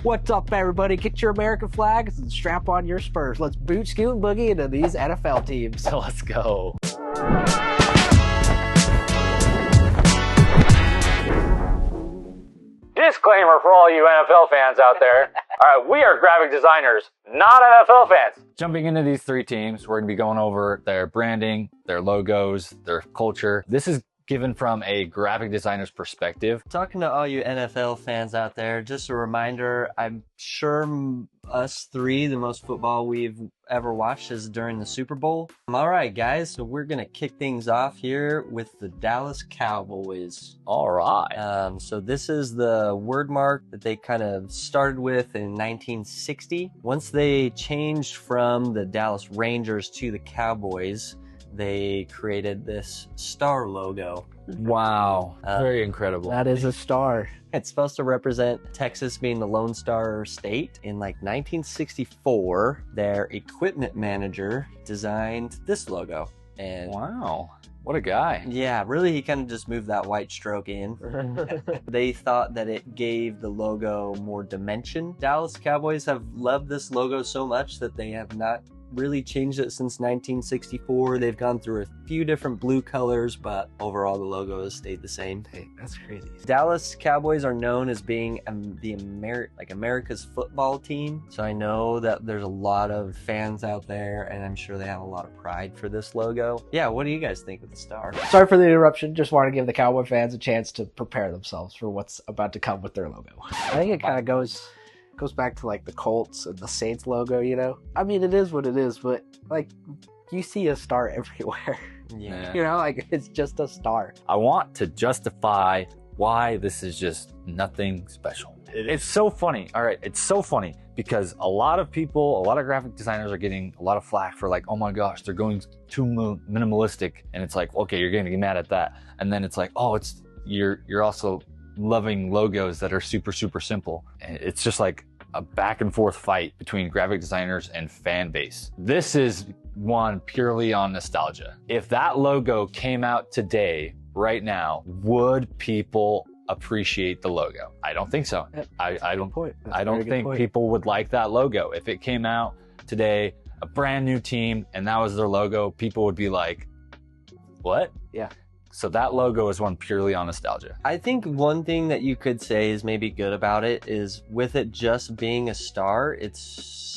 What's up, everybody? Get your American flags and strap on your spurs. Let's boot, scoot, and boogie into these NFL teams. So let's go. Disclaimer for all you NFL fans out there. All right, we are graphic designers, not NFL fans. Jumping into these three teams, we're going to be going over their branding, their logos, their culture. This is given from a graphic designer's perspective. Talking to all you NFL fans out there, just a reminder, I'm sure us three, the most football we've ever watched is during the Super Bowl. All right, guys, so we're going to kick things off here with the Dallas Cowboys. All right. So this is the word mark that they kind of started with in 1960. Once they changed from the Dallas Rangers to the Cowboys, they created this star logo. Wow. Very incredible. That is a star. It's supposed to represent Texas being the Lone Star State. In like 1964, their equipment manager designed this logo. And wow. What a guy. Yeah, really, he kind of just moved that white stroke in. They thought that it gave the logo more dimension. Dallas Cowboys have loved this logo so much that they have not really changed it since 1964. They've gone through a few different blue colors, but overall the logo has stayed the same. Hey, that's crazy. Dallas Cowboys are known as being America's football team. So I know that there's a lot of fans out there, and I'm sure they have a lot of pride for this logo. Yeah, what do you guys think of the star? Sorry for the interruption. Just want to give the Cowboy fans a chance to prepare themselves for what's about to come with their logo. I think it kind of goes back to like the Colts and the Saints logo, you know? I mean, it is what it is, but like you see a star everywhere. Yeah. You know, like it's just a star. I want to justify why this is just nothing special. It's so funny. All right, it's so funny because a lot of people, a lot of graphic designers are getting a lot of flack for like, oh my gosh, they're going too minimalistic. And it's like, okay, you're going to get mad at that. And then it's like, oh, you're also loving logos that are super, super simple. And it's just like a back and forth fight between graphic designers and fan base. This is one purely on nostalgia. If that logo came out today, right now, would people appreciate the logo? I don't think so. I don't think people would like that logo. If it came out today, a brand new team, and that was their logo, people would be like, what? Yeah. So that logo is one purely on nostalgia. I think one thing that you could say is maybe good about it is with it just being a star, it's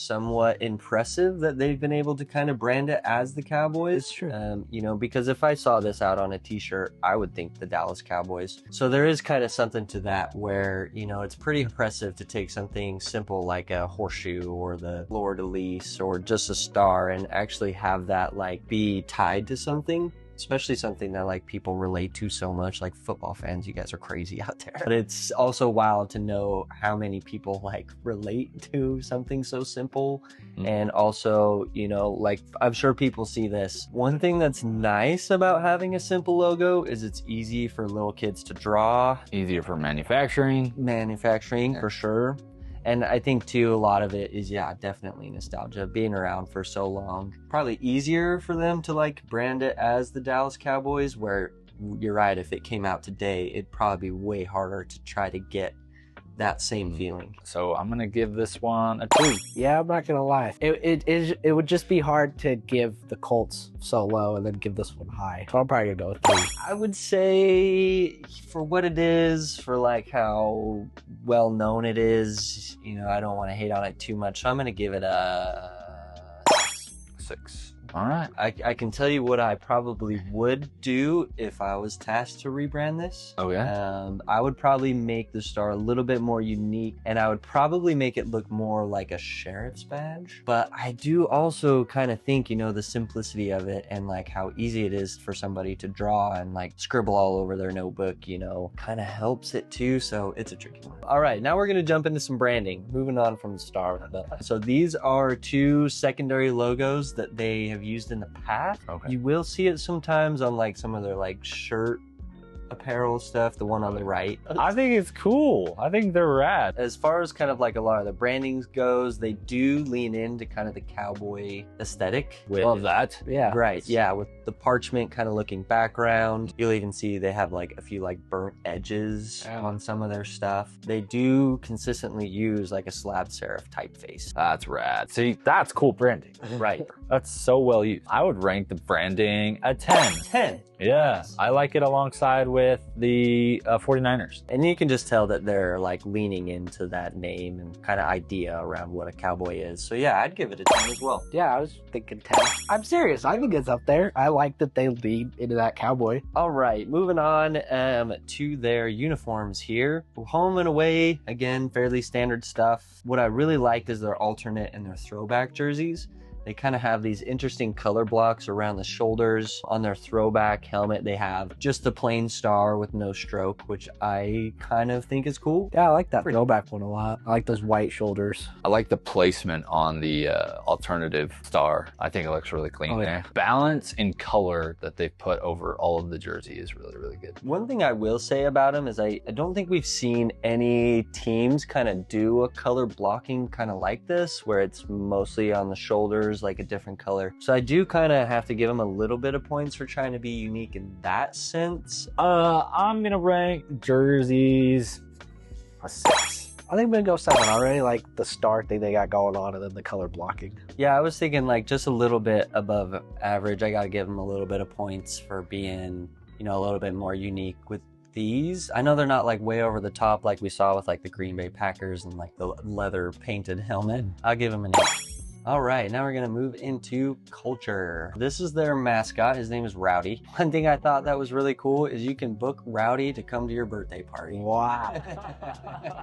somewhat impressive that they've been able to kind of brand it as the Cowboys. It's true. You know, because if I saw this out on a t-shirt, I would think the Dallas Cowboys. So there is kind of something to that where, you know, it's pretty impressive to take something simple like a horseshoe or the fleur-de-lis or just a star and actually have that like be tied to something. Especially something that like people relate to so much, like football fans, you guys are crazy out there. But it's also wild to know how many people like relate to something so simple. And also, you know, like I'm sure people see this. One thing that's nice about having a simple logo is it's easy for little kids to draw. Easier for manufacturing. Manufacturing, for sure. And I think too, a lot of it is, yeah, definitely nostalgia. Being around for so long, probably easier for them to like brand it as the Dallas Cowboys, where you're right, if it came out today, it'd probably be way harder to try to get that same feeling. So I'm gonna give this one a 2. Yeah, I'm not gonna lie. It would just be hard to give the Colts so low and then give this one high. So I'm probably gonna go with 3. I would say for what it is, for like how well known it is, you know, I don't want to hate on it too much. So I'm gonna give it a 6. All right. I can tell you what I probably would do if I was tasked to rebrand this. Oh, yeah? I would probably make the star a little bit more unique, and I would probably make it look more like a sheriff's badge. But I do also kind of think, you know, the simplicity of it and like how easy it is for somebody to draw and like scribble all over their notebook, you know, kind of helps it too. So it's a tricky one. All right, now we're going to jump into some branding, moving on from the star. So these are 2 secondary logos that they have used in the past. Okay. You will see it sometimes on like some of their like shirt apparel stuff, the one on the right. I think it's cool. I think they're rad. As far as kind of like a lot of the brandings goes, they do lean into kind of the cowboy aesthetic. Love that. Yeah. Right, yeah, with the parchment kind of looking background. You'll even see they have like a few like burnt edges on some of their stuff. They do consistently use like a slab serif typeface. That's rad. See, that's cool branding. Right. That's so well used. I would rank the branding a 10. 10. Yeah, I like it alongside with the 49ers. And you can just tell that they're like leaning into that name and kind of idea around what a cowboy is. So yeah, I'd give it a 10 as well. Yeah, I was thinking 10. I'm serious. I think it's up there. I like that they lead into that cowboy. All right, moving on to their uniforms here. Home and away, again, fairly standard stuff. What I really liked is their alternate and their throwback jerseys. They kind of have these interesting color blocks around the shoulders. On their throwback helmet, they have just the plain star with no stroke, which I kind of think is cool. Yeah, I like that throwback one a lot. I like those white shoulders. I like the placement on the alternative star. I think it looks really clean. Oh, yeah. Balance in color that they've put over all of the jersey is really, really good. One thing I will say about them is I don't think we've seen any teams kind of do a color blocking kind of like this, where it's mostly on the shoulders, like a different color. So I do kind of have to give them a little bit of points for trying to be unique in that sense. I'm gonna rank jerseys a 6. I think I'm gonna go 7. I really like the star thing they got going on and then the color blocking. Yeah, I was thinking like just a little bit above average. I gotta give them a little bit of points for being, you know, a little bit more unique with these. I know they're not like way over the top like we saw with like the Green Bay Packers and like the leather painted helmet. I'll give them an 8. All right, now we're gonna move into culture. This is their mascot. His name is Rowdy. One thing I thought that was really cool is you can book Rowdy to come to your birthday party. Wow.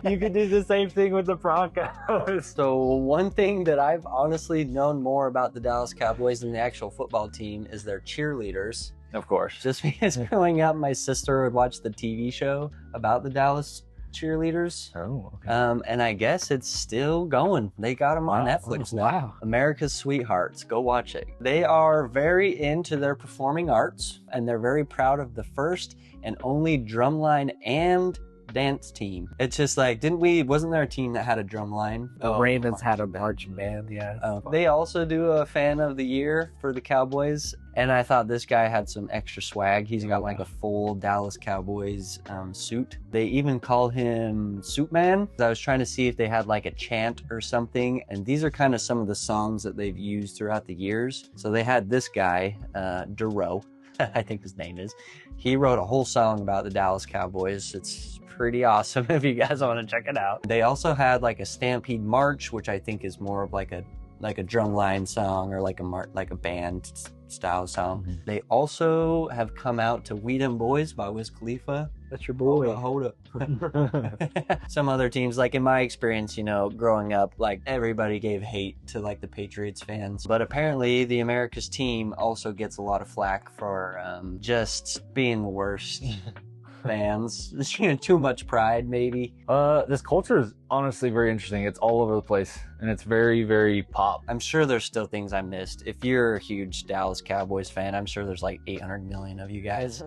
You could do the same thing with the Broncos. So one thing that I've honestly known more about the Dallas Cowboys than the actual football team is their cheerleaders. Of course. Just because growing up, my sister would watch the TV show about the Dallas cheerleaders. Oh, okay. And I guess it's still going. They got them on Netflix now. Wow. America's Sweethearts. Go watch it. They are very into their performing arts, and they're very proud of the first and only drumline and dance team. It's just like, wasn't there a team that had a drumline? The Ravens had a marching band, yeah. They also do a fan of the year for the Cowboys, and I thought this guy had some extra swag. He's got like a full Dallas Cowboys suit. They even call him Suit Man. I was trying to see if they had like a chant or something, and these are kind of some of the songs that they've used throughout the years. So they had this guy, Duro, I think his name is. He wrote a whole song about the Dallas Cowboys. It's pretty awesome if you guys want to check it out. They also had like a Stampede March, which I think is more of like a drumline song or like a band style song. Mm-hmm. They also have come out to We Dem Boys by Wiz Khalifa. That's your boy. Hold up. Some other teams, like in my experience, you know, growing up, like everybody gave hate to like the Patriots fans. But apparently the America's team also gets a lot of flack for just being the worst. Fans, too much pride maybe. This culture is honestly very interesting. It's all over the place and it's very, very pop. I'm sure there's still things I missed. If you're a huge Dallas Cowboys fan, I'm sure there's like 800 million of you guys.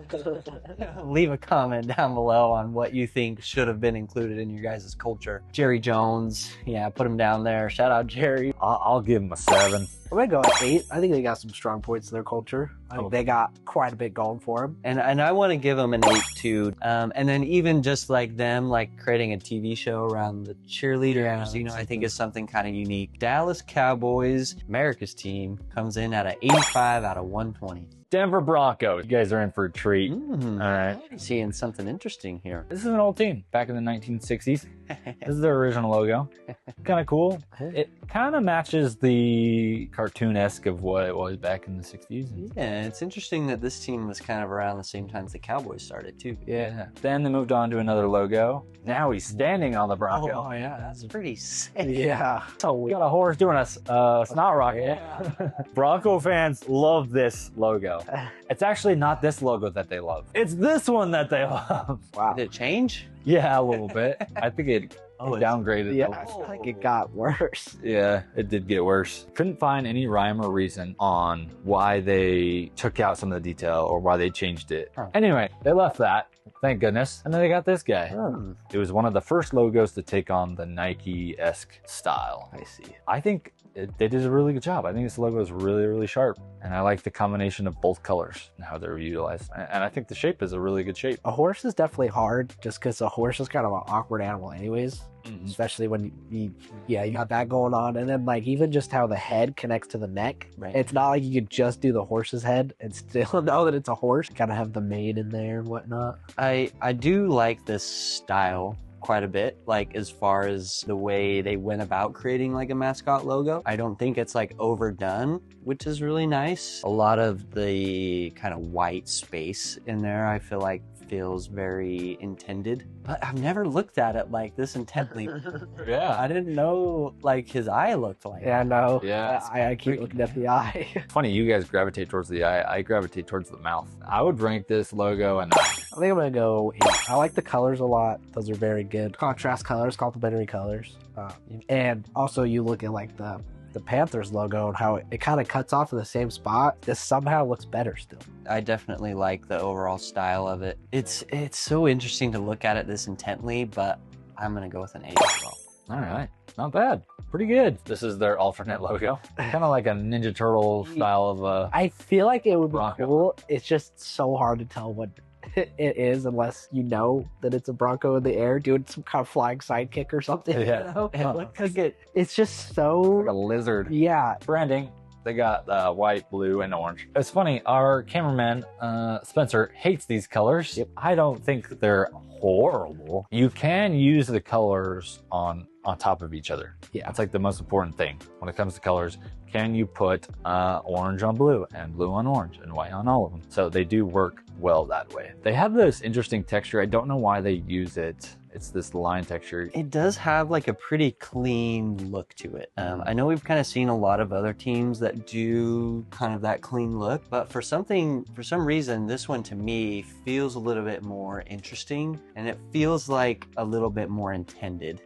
Leave a comment down below on what you think should have been included in your guys' culture. Jerry Jones, yeah, put him down there. Shout out Jerry. I'll give him a 7. I'm gonna go at 8. I think they got some strong points in their culture. I think they got quite a bit going for them. And I want to give them an 8 too. And then even just like them, like creating a TV show around the cheerleaders, you know, I think is something kind of unique. Dallas Cowboys, America's team, comes in at an 85 out of 120. Denver Broncos. You guys are in for a treat. All right. Seeing something interesting here. This is an old team back in the 1960s. This is their original logo. Kind of cool. It kind of matches the cartoon-esque of what it was back in the 60s. Yeah, it's interesting that this team was kind of around the same time as the Cowboys started too. Yeah. Then they moved on to another logo. Now he's standing on the Bronco. Oh yeah, that's pretty sick. Yeah. So we got a horse doing a snot rocket. Yeah. Bronco fans love this logo. It's actually not this logo that they love. It's this one that they love. Wow. Did it change? Yeah, a little bit. I think it Oh, downgraded. Yeah, I feel like it got worse. Yeah, it did get worse. Couldn't find any rhyme or reason on why they took out some of the detail or why they changed it. Huh. Anyway, they left that, thank goodness. And then they got this guy. Oh. It was one of the first logos to take on the Nike-esque style. I see. I think they did a really good job. I think this logo is really, really sharp. And I like the combination of both colors and how they're utilized. And I think the shape is a really good shape. A horse is definitely hard just because a horse is kind of an awkward animal anyways. Especially when you got that going on. And then like even just how the head connects to the neck. Right. It's not like you could just do the horse's head and still know that it's a horse. Gotta have the mane in there and whatnot. I do like this style quite a bit, like as far as the way they went about creating like a mascot logo. I don't think it's like overdone, which is really nice. A lot of the kind of white space in there I feel like feels very intended, but I've never looked at it like this intently. Yeah. I didn't know like his eye looked like Yeah, no. Yeah. I keep looking at the eye. Funny, you guys gravitate towards the eye. I gravitate towards the mouth. I would rank this logo and I think I'm gonna go 8. I like the colors a lot. Those are very good. Contrast colors, complementary colors. And also you look at like the Panthers logo and how it kind of cuts off in the same spot. This somehow looks better still. I definitely like the overall style of it. It's so interesting to look at it this intently, but I'm gonna go with an 8 as well. all right, not bad. Pretty good. This is their alternate logo. Kind of like a Ninja Turtle style of I feel like it would be Bronco. cool. It's just so hard to tell what it is unless you know that it's a Bronco in the air doing some kind of flying sidekick or something. Yeah. You know? It looks like it. It's just so like a lizard. yeah. Branding. They got white, blue, and orange. It's funny, our cameraman, Spencer, hates these colors. Yep. I don't think they're horrible. You can use the colors on top of each other. Yeah. That's like the most important thing when it comes to colors. Can you put orange on blue and blue on orange and white on all of them? So they do work well that way. They have this interesting texture. I don't know why they use it. It's this line texture. It does have like a pretty clean look to it. I know we've kind of seen a lot of other teams that do kind of that clean look, but for some reason, this one to me feels a little bit more interesting, and it feels like a little bit more intended,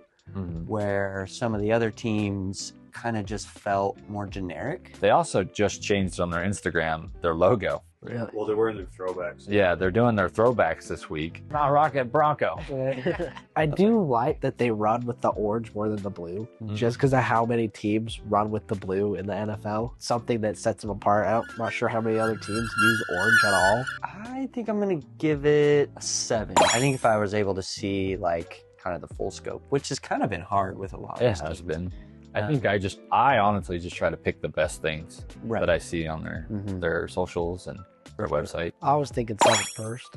where some of the other teams kind of just felt more generic. They also just changed on their Instagram their logo. Really. Well, they're wearing their throwbacks. Yeah, they're doing their throwbacks this week. Not Rocket Bronco. I do like that they run with the orange more than the blue, just because of how many teams run with the blue in the NFL. Something that sets them apart. I'm not sure how many other teams use orange at all. I think I'm gonna give it a 7. I think if I was able to see like kind of the full scope, which has kind of been hard with a lot of It these has teams. been. I honestly just try to pick the best things Right. that I see on their socials and their website. I was thinking 7 first.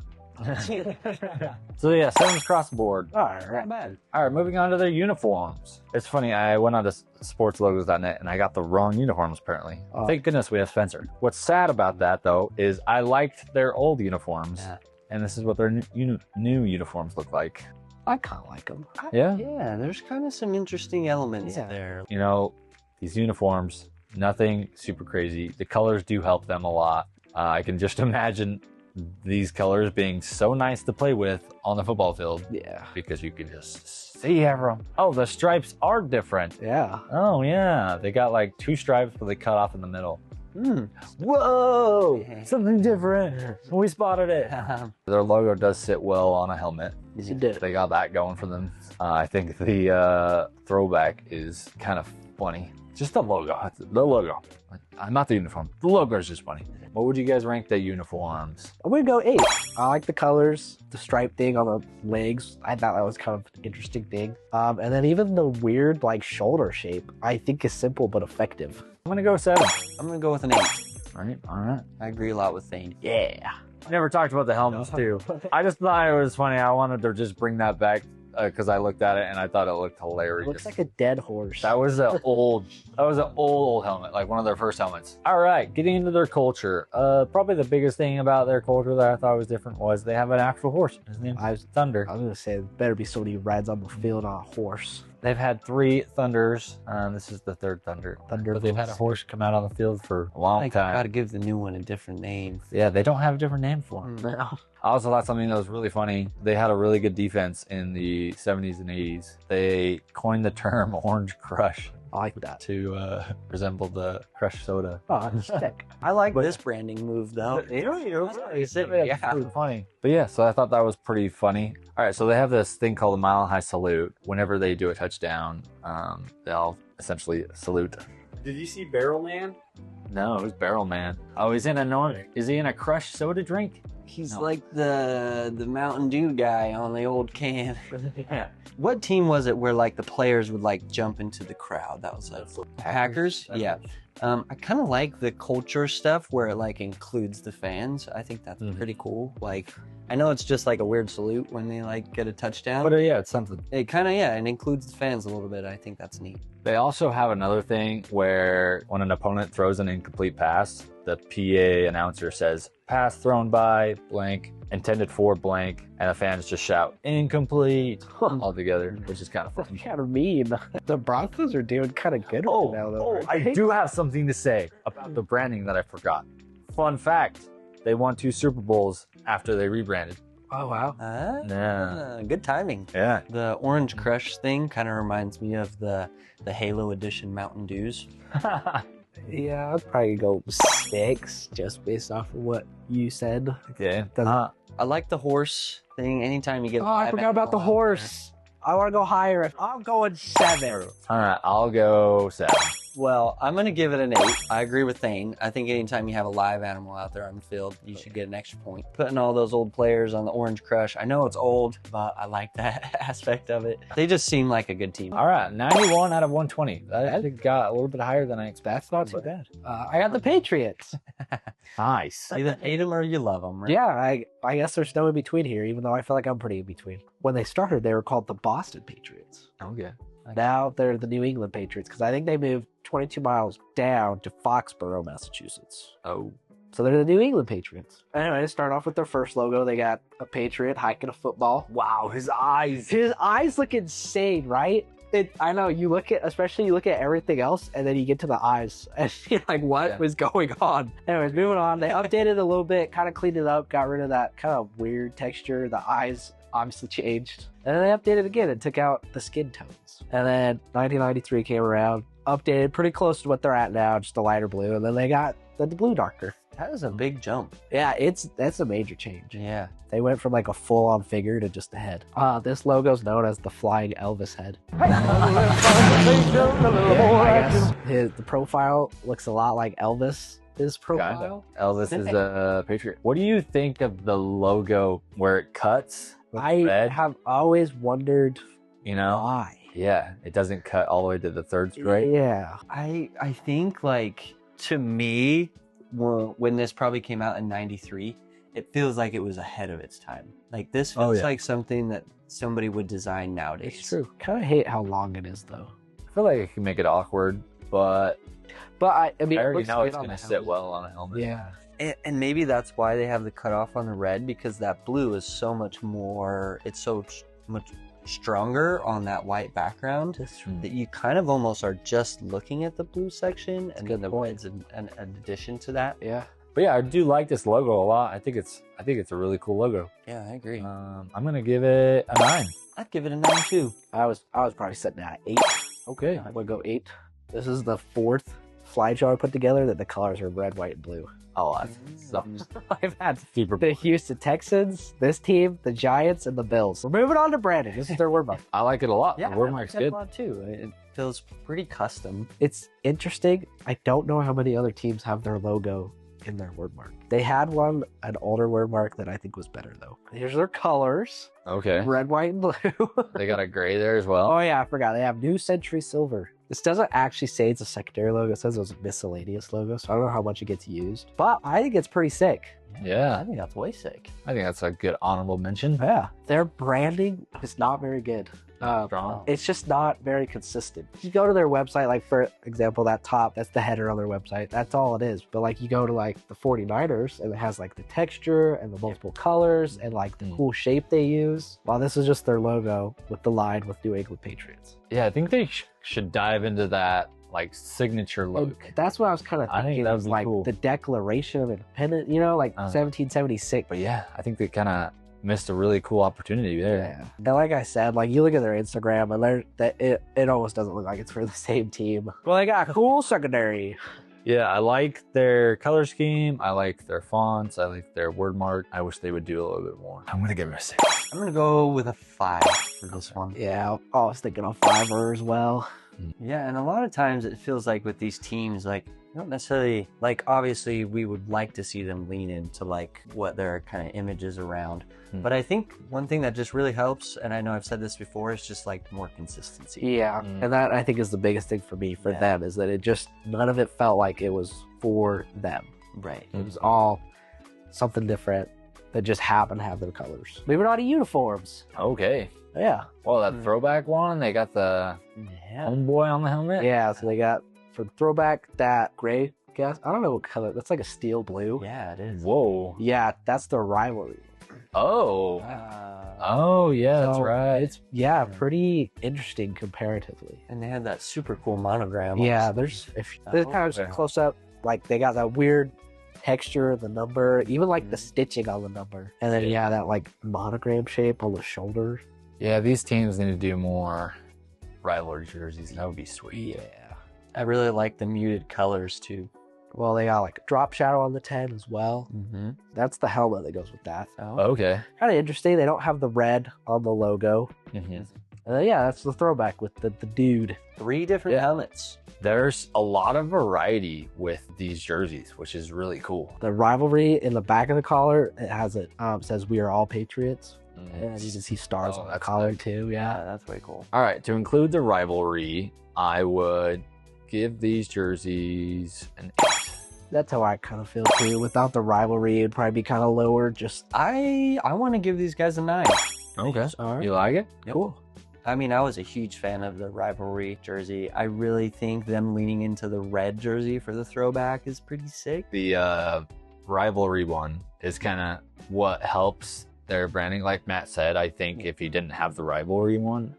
So yeah, 7's across the board. All right. Not bad. All right, moving on to their uniforms. It's funny, I went on to sportslogos.net and I got the wrong uniforms apparently. Oh. Thank goodness we have Spencer. What's sad about that though is I liked their old uniforms, Yeah. and this is what their new uniforms look like. I kind of like them. Yeah? Yeah, there's kind of some interesting elements Yeah. there. You know, these uniforms, nothing super crazy. The colors do help them a lot. I can just imagine these colors being so nice to play with on the football field Yeah. because you can just see everyone. Oh, the stripes are different. Yeah. Oh, yeah. They got like 2 stripes, but they cut off in the middle. Whoa! Something different. We spotted it. Their logo does sit well on a helmet. You did. They got that going for them. I think the throwback is kind of funny. Just the logo. The logo. Not the uniform. The logo is just funny. What would you guys rank the uniforms? I'm gonna go 8. I like the colors, the stripe thing on the legs. I thought that was kind of an interesting thing. And then even the weird like shoulder shape, I think is simple but effective. I'm gonna go 7. I'm gonna go with an 8. All right. I agree a lot with Thain. Yeah. Never talked about the helmets too. I just thought it was funny. I wanted to just bring that back because I looked at it and I thought it looked hilarious. It looks like a dead horse. That was an old helmet, like one of their first helmets. All right, getting into their culture. Probably the biggest thing about their culture that I thought was different was they have an actual horse. His name's Thunder. I was gonna say, there better be somebody who rides on the field on a horse. They've had 3 Thunders. This is the 3rd Thunder. But they've had a horse come out on the field for a long time. Got to give the new one a different name. Yeah, they don't have a different name for him. No. I also thought something that was really funny. They had a really good defense in the 70s and 80s. They coined the term Orange Crush. I like that. To resemble the crushed soda. Oh, sick. I like this branding move though. Yeah, funny. But yeah, so I thought that was pretty funny. All right, so they have this thing called the Mile High Salute. Whenever they do a touchdown, they'll essentially salute. Did you see Barrel Man? No, it was Barrel Man. Oh, he's in a Is he in a crushed soda drink? He's No. like the Mountain Dew guy on the old can. Yeah. What team was it where like the players would like jump into the crowd? That was like Packers. Yeah. I kind of like the culture stuff where it like includes the fans. I think that's pretty cool. Like, I know it's just like a weird salute when they like get a touchdown. But yeah, it's something. It kind of, yeah, it includes the fans a little bit. I think that's neat. They also have another thing where when an opponent throws an incomplete pass, the PA announcer says, pass thrown by blank, intended for blank, and the fans just shout, incomplete, all together, which is kind of fun. Kind of mean. The Broncos are doing kind of good right now, though. I do have something to say about the branding that I forgot. Fun fact, they won 2 Super Bowls after they rebranded. Oh, wow. Yeah. Good timing. Yeah. The Orange Crush thing kind of reminds me of the Halo Edition Mountain Dews. Yeah, I'd probably go 6 just based off of what you said. Okay. I like the horse thing. Anytime you get Oh, I forgot about the horse. I want to go higher. I'm going 7. All right, I'll go 7. Well, I'm going to give it an 8. I agree with Thain. I think anytime you have a live animal out there on the field, you should get an extra point. Putting all those old players on the Orange Crush, I know it's old, but I like that aspect of it. They just seem like a good team. All right, 91 out of 120. That actually got a little bit higher than I expected. That's not too bad. I got the Patriots. Nice. Either hate them or you love them, right? Yeah, I guess there's no in between here, even though I feel like I'm pretty in between. When they started, they were called the Boston Patriots. Okay. Now they're the New England Patriots because I think they moved 22 miles down to Foxborough, Massachusetts. Oh. So they're the New England Patriots. Anyway, to start off with their first logo, they got a Patriot hiking a football. Wow, his eyes. His eyes look insane, right? I know, you look at everything else, and then you get to the eyes, and you're like, what was going on? Anyways, moving on. They updated a little bit, kind of cleaned it up, got rid of that kind of weird texture. The eyes obviously changed. And then they updated again and took out the skin tones. And then 1993 came around, updated pretty close to what they're at now, just a lighter blue, and then they got the blue darker. That was a big jump. Yeah, that's a major change. Yeah. They went from like a full-on figure to just a head. This logo's known as the Flying Elvis head. I guess the profile looks a lot like Elvis' profile. Elvis is a Patriot. What do you think of the logo where it cuts? I have always wondered why. Yeah, it doesn't cut all the way to the third stripe. Yeah. I think, like, to me, when this probably came out in 93, it feels like it was ahead of its time. Like, this feels like something that somebody would design nowadays. It's true. Kind of hate how long it is, though. I feel like it can make it awkward, but I mean, I already looks know good it's on going to the sit helmet. well on a helmet. Yeah. And maybe that's why they have the cutoff on the red, because that blue is so much more, it's so much stronger on that white background that you kind of almost are just looking at the blue section, and then the red's an addition to that. Yeah. But yeah, I do like this logo a lot. I think it's a really cool logo. Yeah, I agree. I'm gonna give it a 9. I'd give it a 9 too. I was probably setting at 8. Okay. I would go 8. This is the 4th slideshow I put together that the colors are red, white, and blue. Oh, that's I've had super. the Houston Texans, this team, the Giants, and the Bills. We're moving on to branding. This is their word mark. I like it a lot. Yeah, the word mark's I like it good. a lot too. It feels pretty custom. It's interesting. I don't know how many other teams have their logo in their word mark. They had an older word mark that I think was better, though. Here's their colors. Okay. Red, white, and blue. They got a gray there as well. Oh, yeah, I forgot. They have New Century Silver. This doesn't actually say it's a secondary logo. It says it was a miscellaneous logo, so I don't know how much it gets used. But I think it's pretty sick. Yeah. I think that's way sick. I think that's a good honorable mention. Yeah. Their branding is not very good. Strong. It's just not very consistent. You go to their website, like for example, that top, that's the header on their website. That's all it is. But like you go to like the 49ers and it has like the texture and the multiple colors and like the cool shape they use. While this is just their logo with the line with New England Patriots. Yeah, I think they should dive into that like signature look. And that's what I was kind of I think thinking. that would Was be like cool. the Declaration of Independence, you know, like 1776. But yeah, I think they kind of missed a really cool opportunity there. Yeah. And like I said, like you look at their Instagram and it almost doesn't look like it's for the same team. Well, they got a cool secondary. Yeah, I like their color scheme. I like their fonts. I like their word mark. I wish they would do a little bit more. I'm gonna give it a 6. I'm gonna go with a 5 for this one. Yeah, I was thinking of Fiverr as well. Yeah, and a lot of times it feels like with these teams, like, you don't necessarily, like, obviously we would like to see them lean into, like, what their kind of image is around. But I think one thing that just really helps, and I know I've said this before, is just, like, more consistency. Yeah, and that I think is the biggest thing for me, for them, is that it just, none of it felt like it was for them. Right. It was all something different that just happened to have their colors. Maybe not uniforms. Okay. Yeah. Well, that throwback one, they got the homeboy on the helmet. Yeah, so they got, for the throwback, that gray, I guess. I don't know what color, that's like a steel blue. Yeah, it is. Whoa. Yeah, that's the rivalry. Oh. Oh, yeah, that's So right. It's, yeah, pretty interesting comparatively. And they had that super cool monogram. Yeah, there's, if this kind of just close up, like they got that weird texture, the number, even like the stitching on the number. And then, yeah, that like monogram shape on the shoulder. Yeah, these teams need to do more rivalry jerseys. That would be sweet. Yeah. I really like the muted colors too. Well, they got like a drop shadow on the 10 as well. Mm-hmm. That's the helmet that goes with that. Okay. Kind of interesting. They don't have the red on the logo. Mm-hmm. And then, yeah, that's the throwback with the dude. 3 different helmets. There's a lot of variety with these jerseys, which is really cool. The rivalry in the back of the collar, it has it says "We are all Patriots." And you can see stars on the collar too. Yeah, That's way cool. All right, to include the rivalry, I would give these jerseys an 8. that's how I kind of feel too. Without the rivalry, it'd probably be kind of lower. Just I want to give these guys a 9. Okay. all right. You like it? Yep. Cool. I mean, I was a huge fan of the rivalry jersey. I really think them leaning into the red jersey for the throwback is pretty sick. The rivalry one is kind of what helps their branding. Like Matt said, I think if you didn't have the rivalry one,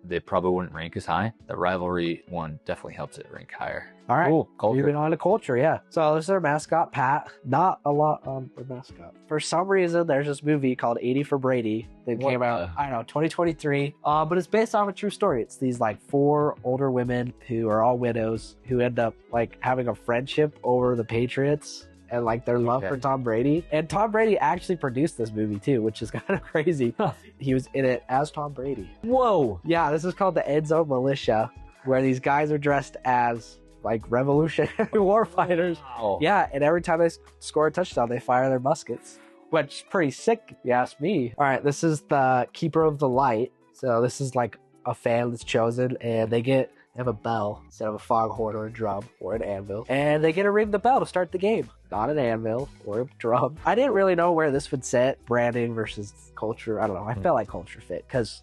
they probably wouldn't rank as high. The rivalry one definitely helps it rank higher. All right. Cool. Culture. Moving on to culture, yeah. So this is our mascot, Pat. Not a lot on their mascot. For some reason, there's this movie called 80 for Brady that What came out, the- I don't know, 2023. But it's based off a true story. It's these like 4 older women who are all widows who end up like having a friendship over the Patriots and like their love Okay. for Tom Brady. And Tom Brady actually produced this movie too, which is kind of crazy. He was in it as Tom Brady. Whoa. Yeah, this is called the End Zone Militia, where these guys are dressed as like Revolutionary War fighters. Wow. Yeah, and every time they score a touchdown, they fire their muskets, which is pretty sick, if you ask me. All right, this is the Keeper of the Light. So this is like a fan that's chosen, and they have a bell instead of a foghorn or a drum or an anvil, and they get to ring the bell to start the game. Not an anvil or a drum. I didn't really know where this would sit, branding versus culture. I don't know. I felt like culture fit because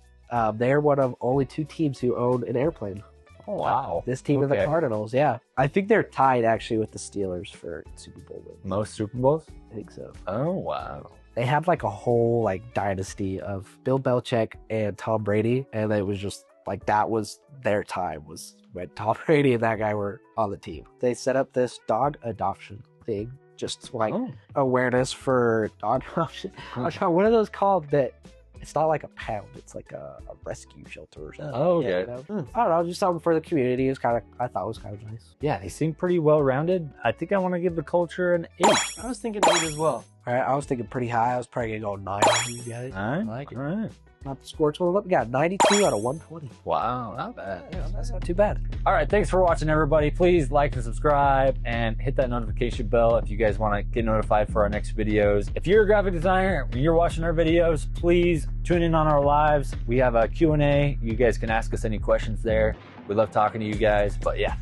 they're one of only 2 teams who own an airplane. Oh, wow. This team and the Okay. Cardinals, yeah. I think they're tied actually with the Steelers for Super Bowl wins. Most Super Bowls? I think so. Oh, wow. They had like a whole like dynasty of Bill Belichick and Tom Brady, and it was just like that was their time, was when Tom Brady and that guy were on the team. They set up this dog adoption thing, just like awareness for dog adoption. I'm trying, what are those called that it's not like a pound, it's like a rescue shelter or something. Oh, okay. Yeah, you know? I don't know, just something for the community. It was kind of, I thought it was kind of nice. Yeah, they seem pretty well rounded. I think I want to give the culture an 8. I was thinking 8 as well. All right, I was thinking pretty high. I was probably gonna go 9 on you guys. All right. like it. All right. Not the score total up. We got 92 out of 120. Wow, not bad. Yeah, that's not too bad. All right, thanks for watching, everybody. Please like and subscribe and hit that notification bell if you guys want to get notified for our next videos. If you're a graphic designer and you're watching our videos, please tune in on our lives. We have a Q&A. You guys can ask us any questions there. We love talking to you guys. But yeah,